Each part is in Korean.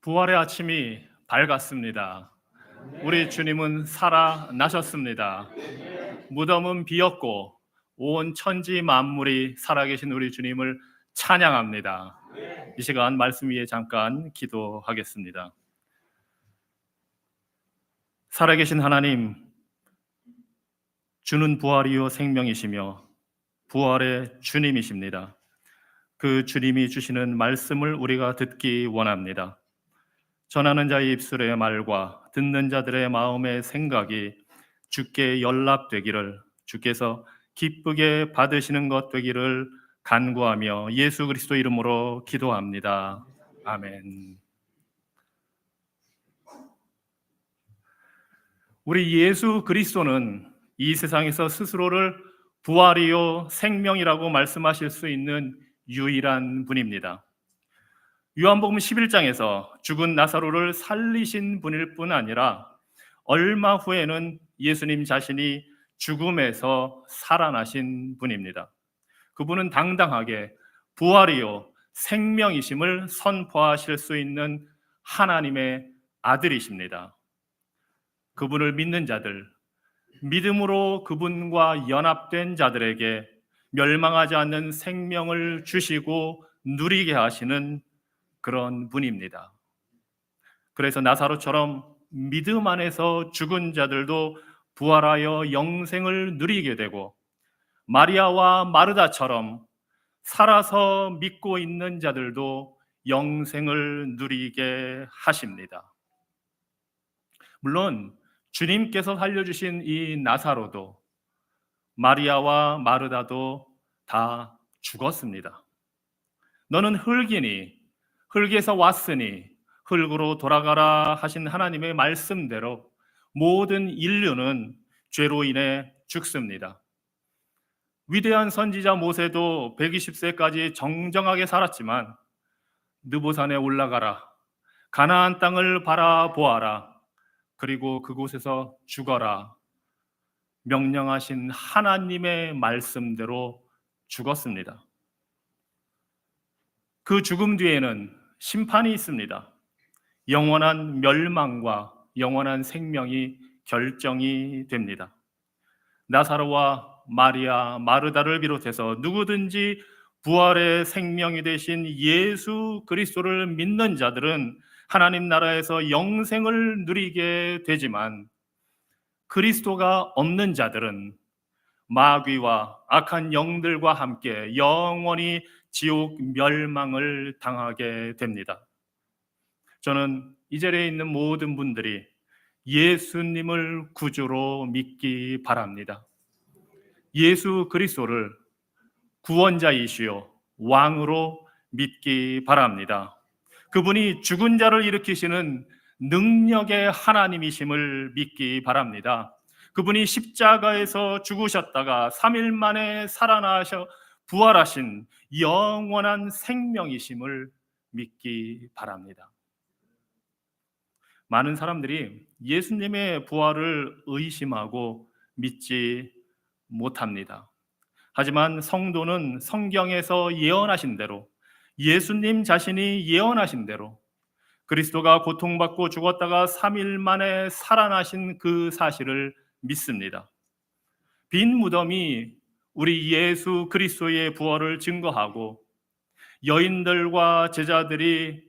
부활의 아침이 밝았습니다. 우리 주님은 살아나셨습니다. 무덤은 비었고 온 천지 만물이 살아계신 우리 주님을 찬양합니다. 이 시간 말씀 위에 잠깐 기도하겠습니다. 살아계신 하나님, 주는 부활이요 생명이시며 부활의 주님이십니다. 그 주님이 주시는 말씀을 우리가 듣기 원합니다. 전하는 자의 입술의 말과 듣는 자들의 마음의 생각이 주께 연락되기를, 주께서 기쁘게 받으시는 것 되기를 간구하며 예수 그리스도 이름으로 기도합니다. 아멘. 우리 예수 그리스도는 이 세상에서 스스로를 부활이요 생명이라고 말씀하실 수 있는 유일한 분입니다. 요한복음 11장에서 죽은 나사로를 살리신 분일 뿐 아니라 얼마 후에는 예수님 자신이 죽음에서 살아나신 분입니다. 그분은 당당하게 부활이요 생명이심을 선포하실 수 있는 하나님의 아들이십니다. 그분을 믿는 자들, 믿음으로 그분과 연합된 자들에게 멸망하지 않는 생명을 주시고 누리게 하시는 그런 분입니다. 그래서 나사로처럼 믿음 안에서 죽은 자들도 부활하여 영생을 누리게 되고, 마리아와 마르다처럼 살아서 믿고 있는 자들도 영생을 누리게 하십니다. 물론 주님께서 살려주신 이 나사로도, 마리아와 마르다도 다 죽었습니다. 너는 흙이니 흙에서 왔으니 흙으로 돌아가라 하신 하나님의 말씀대로 모든 인류는 죄로 인해 죽습니다. 위대한 선지자 모세도 120세까지 정정하게 살았지만 느보산에 올라가라, 가나안 땅을 바라보아라, 그리고 그곳에서 죽어라 명령하신 하나님의 말씀대로 죽었습니다. 그 죽음 뒤에는 심판이 있습니다. 영원한 멸망과 영원한 생명이 결정이 됩니다. 나사로와 마리아, 마르다를 비롯해서 누구든지 부활의 생명이 되신 예수 그리스도를 믿는 자들은 하나님 나라에서 영생을 누리게 되지만, 그리스도가 없는 자들은 마귀와 악한 영들과 함께 영원히 지옥 멸망을 당하게 됩니다. 저는 이 자리에 있는 모든 분들이 예수님을 구주로 믿기 바랍니다. 예수 그리스도를 구원자이시요 왕으로 믿기 바랍니다. 그분이 죽은 자를 일으키시는 능력의 하나님이심을 믿기 바랍니다. 그분이 십자가에서 죽으셨다가 3일 만에 살아나셔 부활하신 영원한 생명이심을 믿기 바랍니다. 많은 사람들이 예수님의 부활을 의심하고 믿지 못합니다. 하지만 성도는 성경에서 예언하신 대로, 예수님 자신이 예언하신 대로 그리스도가 고통받고 죽었다가 3일 만에 살아나신 그 사실을 믿습니다. 빈 무덤이 우리 예수 그리스도의 부활을 증거하고, 여인들과 제자들이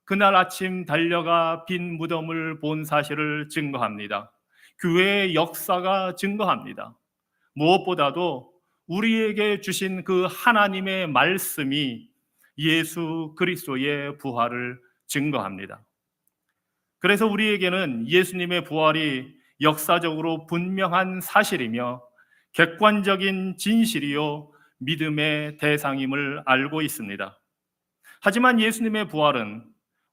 그날 아침 달려가 빈 무덤을 본 사실을 증거합니다. 교회의 역사가 증거합니다. 무엇보다도 우리에게 주신 그 하나님의 말씀이 예수 그리스도의 부활을 증거합니다. 그래서 우리에게는 예수님의 부활이 역사적으로 분명한 사실이며 객관적인 진실이요 믿음의 대상임을 알고 있습니다. 하지만 예수님의 부활은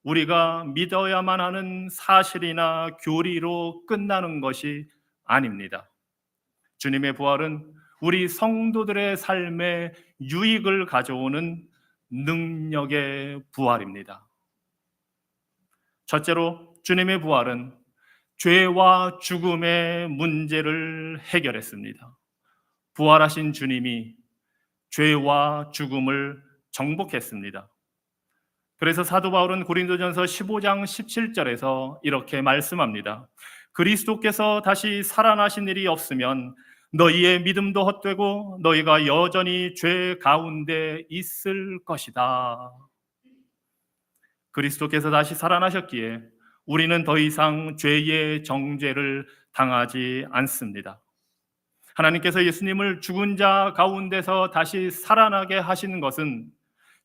우리가 믿어야만 하는 사실이나 교리로 끝나는 것이 아닙니다. 주님의 부활은 우리 성도들의 삶에 유익을 가져오는 능력의 부활입니다. 첫째로, 주님의 부활은 죄와 죽음의 문제를 해결했습니다. 부활하신 주님이 죄와 죽음을 정복했습니다. 그래서 사도 바울은 고린도전서 15장 17절에서 이렇게 말씀합니다. 그리스도께서 다시 살아나신 일이 없으면 너희의 믿음도 헛되고 너희가 여전히 죄 가운데 있을 것이다. 그리스도께서 다시 살아나셨기에 우리는 더 이상 죄의 정죄를 당하지 않습니다. 하나님께서 예수님을 죽은 자 가운데서 다시 살아나게 하시는 것은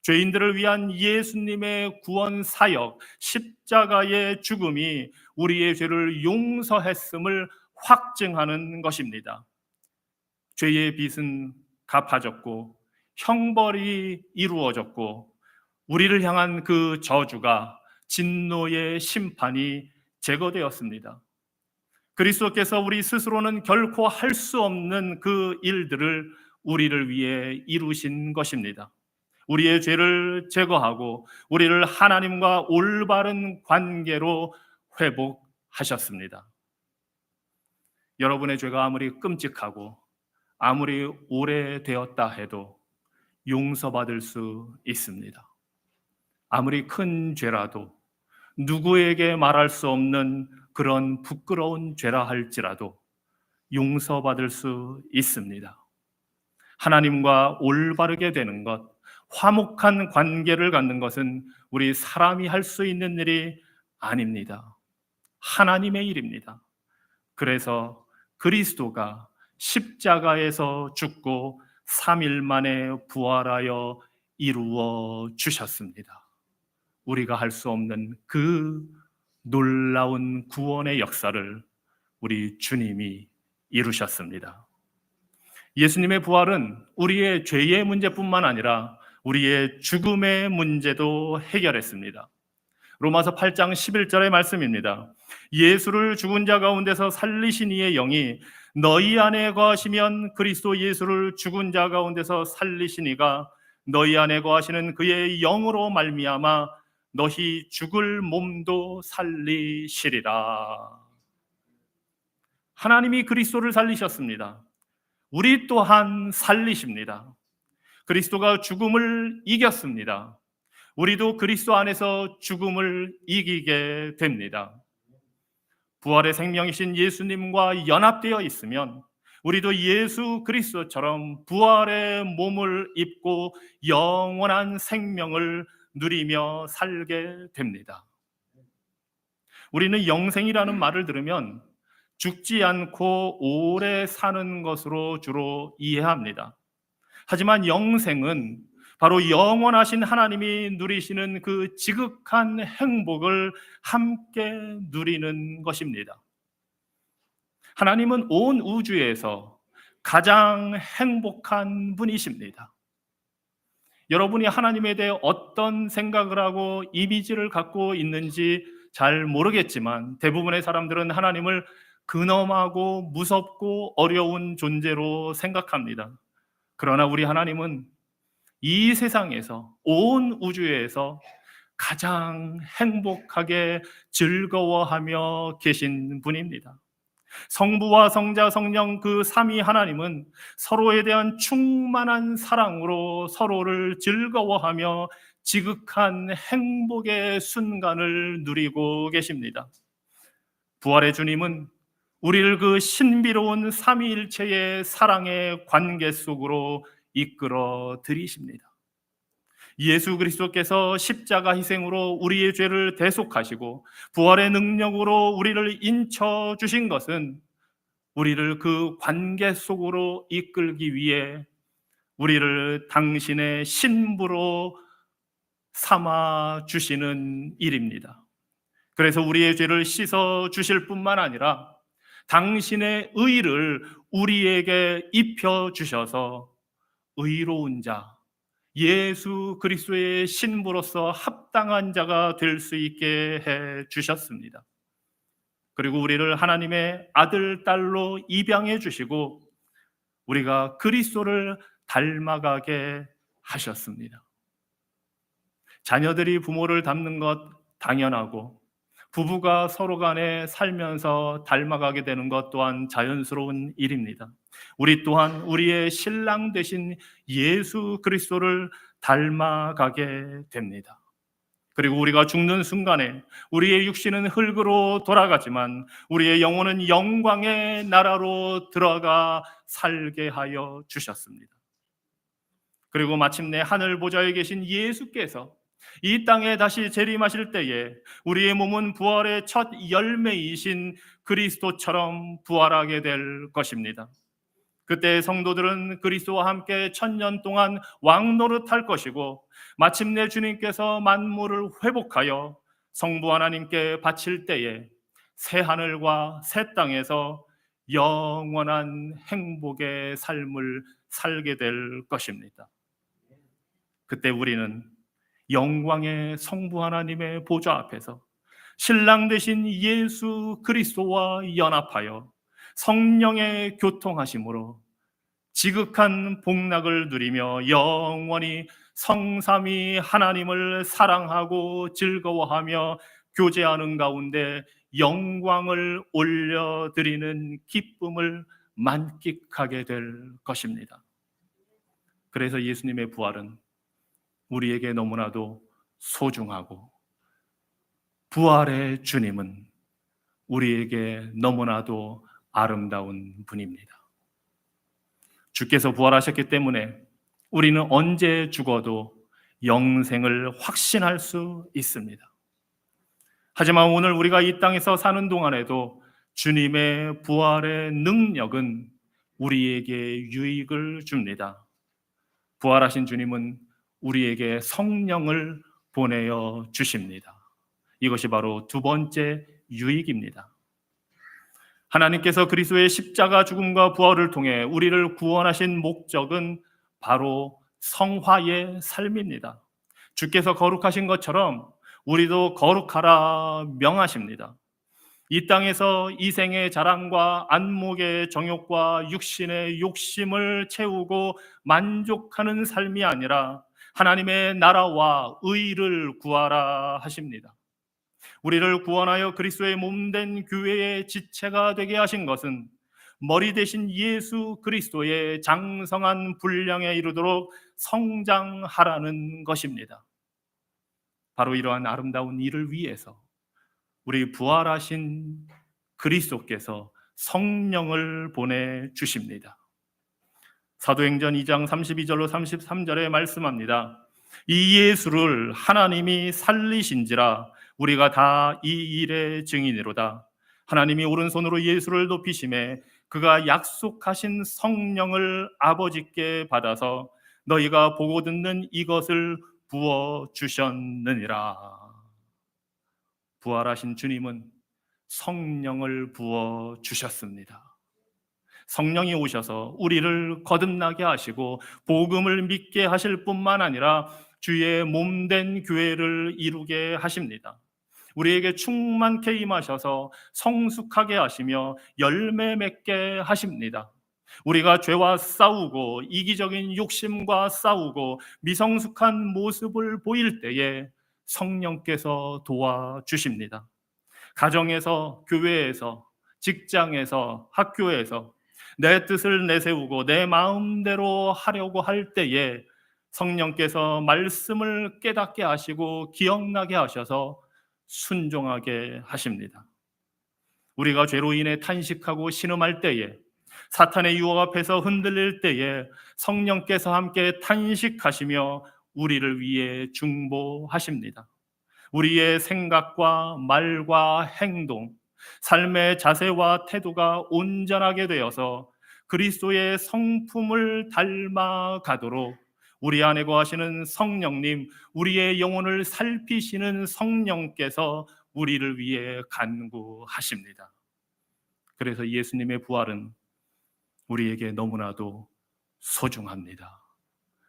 죄인들을 위한 예수님의 구원 사역, 십자가의 죽음이 우리의 죄를 용서했음을 확증하는 것입니다. 죄의 빚은 갚아졌고 형벌이 이루어졌고 우리를 향한 그 저주가 진노의 심판이 제거되었습니다. 그리스도께서 우리 스스로는 결코 할 수 없는 그 일들을 우리를 위해 이루신 것입니다. 우리의 죄를 제거하고 우리를 하나님과 올바른 관계로 회복하셨습니다. 여러분의 죄가 아무리 끔찍하고 아무리 오래되었다 해도 용서받을 수 있습니다. 아무리 큰 죄라도 누구에게 말할 수 없는 그런 부끄러운 죄라 할지라도 용서받을 수 있습니다. 하나님과 올바르게 되는 것, 화목한 관계를 갖는 것은 우리 사람이 할 수 있는 일이 아닙니다. 하나님의 일입니다. 그래서 그리스도가 십자가에서 죽고 3일 만에 부활하여 이루어 주셨습니다. 우리가 할 수 없는 그 놀라운 구원의 역사를 우리 주님이 이루셨습니다. 예수님의 부활은 우리의 죄의 문제뿐만 아니라 우리의 죽음의 문제도 해결했습니다. 로마서 8장 11절의 말씀입니다. 예수를 죽은 자 가운데서 살리신 이의 영이 너희 안에 거하시면 그리스도 예수를 죽은 자 가운데서 살리신 이가 너희 안에 거하시는 그의 영으로 말미암아 너희 죽을 몸도 살리시리라. 하나님이 그리스도를 살리셨습니다. 우리 또한 살리십니다. 그리스도가 죽음을 이겼습니다. 우리도 그리스도 안에서 죽음을 이기게 됩니다. 부활의 생명이신 예수님과 연합되어 있으면 우리도 예수 그리스도처럼 부활의 몸을 입고 영원한 생명을 누리며 살게 됩니다. 우리는 영생이라는 말을 들으면 죽지 않고 오래 사는 것으로 주로 이해합니다. 하지만 영생은 바로 영원하신 하나님이 누리시는 그 지극한 행복을 함께 누리는 것입니다. 하나님은 온 우주에서 가장 행복한 분이십니다. 여러분이 하나님에 대해 어떤 생각을 하고 이미지를 갖고 있는지 잘 모르겠지만 대부분의 사람들은 하나님을 근엄하고 무섭고 어려운 존재로 생각합니다. 그러나 우리 하나님은 이 세상에서 온 우주에서 가장 행복하게 즐거워하며 계신 분입니다. 성부와 성자 성령 그 삼위 하나님은 서로에 대한 충만한 사랑으로 서로를 즐거워하며 지극한 행복의 순간을 누리고 계십니다. 부활의 주님은 우리를 그 신비로운 삼위일체의 사랑의 관계 속으로 이끌어 들이십니다. 예수 그리스도께서 십자가 희생으로 우리의 죄를 대속하시고 부활의 능력으로 우리를 인쳐 주신 것은 우리를 그 관계 속으로 이끌기 위해 우리를 당신의 신부로 삼아 주시는 일입니다. 그래서 우리의 죄를 씻어 주실 뿐만 아니라 당신의 의를 우리에게 입혀 주셔서 의로운 자, 예수 그리스도의 신부로서 합당한 자가 될 수 있게 해 주셨습니다. 그리고 우리를 하나님의 아들, 딸로 입양해 주시고 우리가 그리스도를 닮아가게 하셨습니다. 자녀들이 부모를 닮는 것 당연하고 부부가 서로 간에 살면서 닮아가게 되는 것 또한 자연스러운 일입니다. 우리 또한 우리의 신랑 되신 예수 그리스도를 닮아가게 됩니다. 그리고 우리가 죽는 순간에 우리의 육신은 흙으로 돌아가지만 우리의 영혼은 영광의 나라로 들어가 살게 하여 주셨습니다. 그리고 마침내 하늘 보좌에 계신 예수께서 이 땅에 다시 재림하실 때에 우리의 몸은 부활의 첫 열매이신 그리스도처럼 부활하게 될 것입니다. 그때 성도들은 그리스도와 함께 1000년 동안 왕노릇할 것이고 마침내 주님께서 만물을 회복하여 성부 하나님께 바칠 때에 새 하늘과 새 땅에서 영원한 행복의 삶을 살게 될 것입니다. 그때 우리는 영광의 성부 하나님의 보좌 앞에서 신랑 되신 예수 그리스도와 연합하여 성령의 교통하심으로 지극한 복락을 누리며 영원히 성삼위 하나님을 사랑하고 즐거워하며 교제하는 가운데 영광을 올려드리는 기쁨을 만끽하게 될 것입니다. 그래서 예수님의 부활은 우리에게 너무나도 소중하고 부활의 주님은 우리에게 너무나도 아름다운 분입니다. 주께서 부활하셨기 때문에 우리는 언제 죽어도 영생을 확신할 수 있습니다. 하지만 오늘 우리가 이 땅에서 사는 동안에도 주님의 부활의 능력은 우리에게 유익을 줍니다. 부활하신 주님은 우리에게 성령을 보내어 주십니다. 이것이 바로 두 번째 유익입니다. 하나님께서 그리스도의 십자가 죽음과 부활을 통해 우리를 구원하신 목적은 바로 성화의 삶입니다. 주께서 거룩하신 것처럼 우리도 거룩하라 명하십니다. 이 땅에서 이생의 자랑과 안목의 정욕과 육신의 욕심을 채우고 만족하는 삶이 아니라 하나님의 나라와 의를 구하라 하십니다. 우리를 구원하여 그리스도의 몸된 교회의 지체가 되게 하신 것은 머리 대신 예수 그리스도의 장성한 분량에 이르도록 성장하라는 것입니다. 바로 이러한 아름다운 일을 위해서 우리 부활하신 그리스도께서 성령을 보내주십니다. 사도행전 2장 32절로 33절에 말씀합니다. 이 예수를 하나님이 살리신지라 우리가 다 이 일의 증인이로다. 하나님이 오른손으로 예수를 높이심에 그가 약속하신 성령을 아버지께 받아서 너희가 보고 듣는 이것을 부어주셨느니라. 부활하신 주님은 성령을 부어주셨습니다. 성령이 오셔서 우리를 거듭나게 하시고 복음을 믿게 하실 뿐만 아니라 주의 몸된 교회를 이루게 하십니다. 우리에게 충만케 임하셔서 성숙하게 하시며 열매 맺게 하십니다. 우리가 죄와 싸우고 이기적인 욕심과 싸우고 미성숙한 모습을 보일 때에 성령께서 도와주십니다. 가정에서, 교회에서, 직장에서, 학교에서 내 뜻을 내세우고 내 마음대로 하려고 할 때에 성령께서 말씀을 깨닫게 하시고 기억나게 하셔서 순종하게 하십니다. 우리가 죄로 인해 탄식하고 신음할 때에, 사탄의 유혹 앞에서 흔들릴 때에 성령께서 함께 탄식하시며 우리를 위해 중보하십니다. 우리의 생각과 말과 행동, 삶의 자세와 태도가 온전하게 되어서 그리스도의 성품을 닮아가도록 우리 안에 거하시는 성령님, 우리의 영혼을 살피시는 성령께서 우리를 위해 간구하십니다. 그래서 예수님의 부활은 우리에게 너무나도 소중합니다.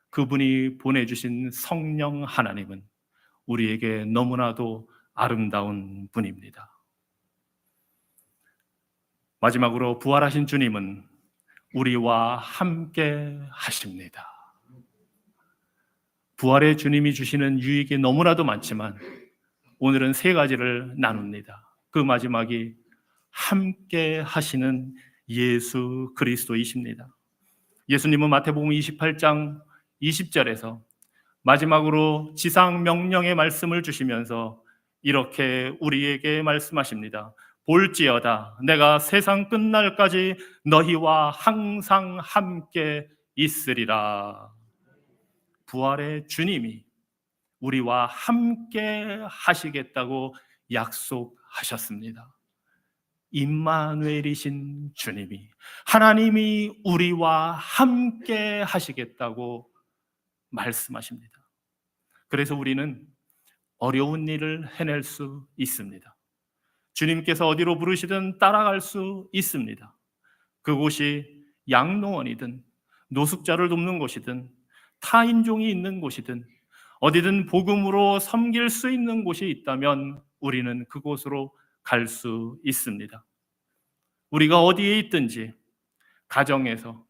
그분이 보내주신 성령 하나님은 우리에게 너무나도 아름다운 분입니다. 마지막으로 부활하신 주님은 우리와 함께 하십니다. 부활의 주님이 주시는 유익이 너무나도 많지만 오늘은 세 가지를 나눕니다. 그 마지막이 함께 하시는 예수 그리스도이십니다. 예수님은 마태복음 28장 20절에서 마지막으로 지상 명령의 말씀을 주시면서 이렇게 우리에게 말씀하십니다. 볼지어다 내가 세상 끝날까지 너희와 항상 함께 있으리라. 부활의 주님이 우리와 함께 하시겠다고 약속하셨습니다. 임마누엘이신 주님이, 하나님이 우리와 함께 하시겠다고 말씀하십니다. 그래서 우리는 어려운 일을 해낼 수 있습니다. 주님께서 어디로 부르시든 따라갈 수 있습니다. 그곳이 양로원이든 노숙자를 돕는 곳이든 타인종이 있는 곳이든 어디든 복음으로 섬길 수 있는 곳이 있다면 우리는 그곳으로 갈 수 있습니다. 우리가 어디에 있든지 가정에서,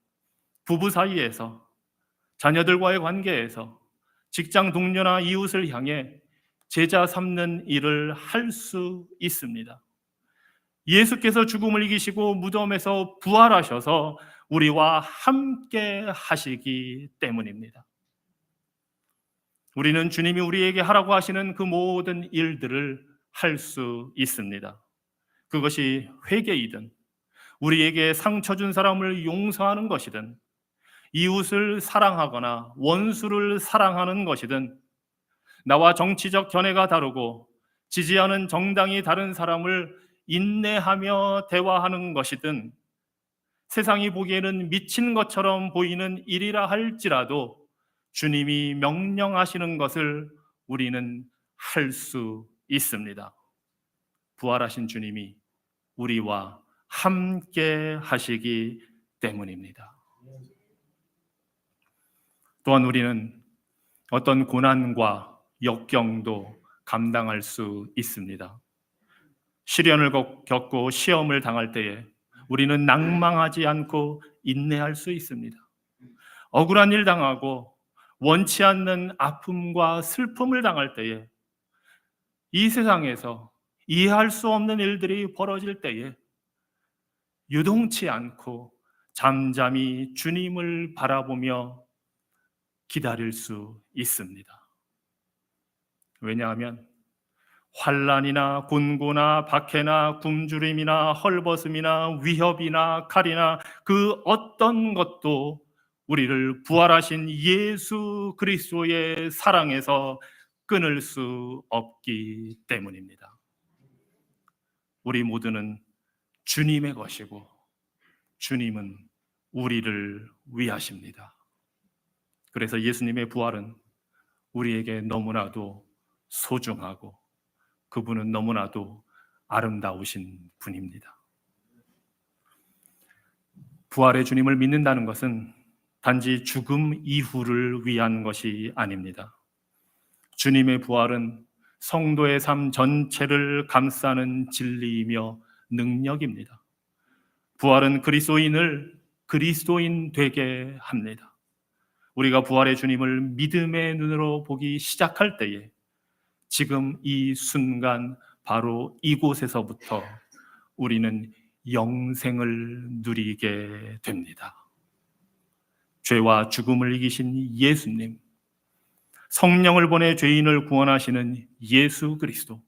부부 사이에서, 자녀들과의 관계에서, 직장 동료나 이웃을 향해 제자 삼는 일을 할 수 있습니다. 예수께서 죽음을 이기시고 무덤에서 부활하셔서 우리와 함께 하시기 때문입니다. 우리는 주님이 우리에게 하라고 하시는 그 모든 일들을 할 수 있습니다. 그것이 회개이든, 우리에게 상처 준 사람을 용서하는 것이든, 이웃을 사랑하거나 원수를 사랑하는 것이든, 나와 정치적 견해가 다르고 지지하는 정당이 다른 사람을 인내하며 대화하는 것이든, 세상이 보기에는 미친 것처럼 보이는 일이라 할지라도 주님이 명령하시는 것을 우리는 할 수 있습니다. 부활하신 주님이 우리와 함께 하시기 때문입니다. 또한 우리는 어떤 고난과 역경도 감당할 수 있습니다. 시련을 겪고 시험을 당할 때에 우리는 낭망하지 않고 인내할 수 있습니다. 억울한 일 당하고 원치 않는 아픔과 슬픔을 당할 때에, 이 세상에서 이해할 수 없는 일들이 벌어질 때에 유동치 않고 잠잠히 주님을 바라보며 기다릴 수 있습니다. 왜냐하면 환난이나 곤고나 박해나 굶주림이나 헐벗음이나 위협이나 칼이나 그 어떤 것도 우리를 부활하신 예수 그리스도의 사랑에서 끊을 수 없기 때문입니다. 우리 모두는 주님의 것이고 주님은 우리를 위하십니다. 그래서 예수님의 부활은 우리에게 너무나도 소중하고 그분은 너무나도 아름다우신 분입니다. 부활의 주님을 믿는다는 것은 단지 죽음 이후를 위한 것이 아닙니다. 주님의 부활은 성도의 삶 전체를 감싸는 진리이며 능력입니다. 부활은 그리스도인을 그리스도인 되게 합니다. 우리가 부활의 주님을 믿음의 눈으로 보기 시작할 때에 지금 이 순간 바로 이곳에서부터 우리는 영생을 누리게 됩니다. 죄와 죽음을 이기신 예수님, 성령을 보내 죄인을 구원하시는 예수 그리스도,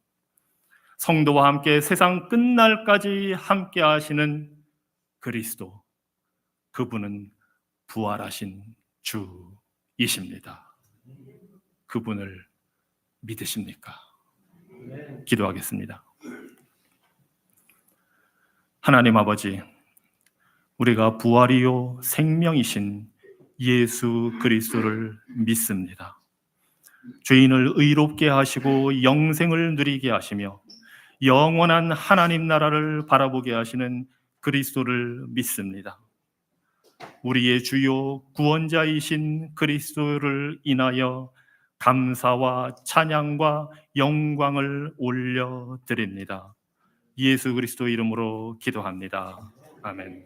성도와 함께 세상 끝날까지 함께 하시는 그리스도, 그분은 부활하신 주이십니다. 그분을 믿으십니까? 기도하겠습니다. 하나님 아버지, 우리가 부활이요 생명이신 예수 그리스도를 믿습니다. 죄인을 의롭게 하시고 영생을 누리게 하시며 영원한 하나님 나라를 바라보게 하시는 그리스도를 믿습니다. 우리의 주요 구원자이신 그리스도를 인하여 감사와 찬양과 영광을 올려드립니다. 예수 그리스도 이름으로 기도합니다. 아멘.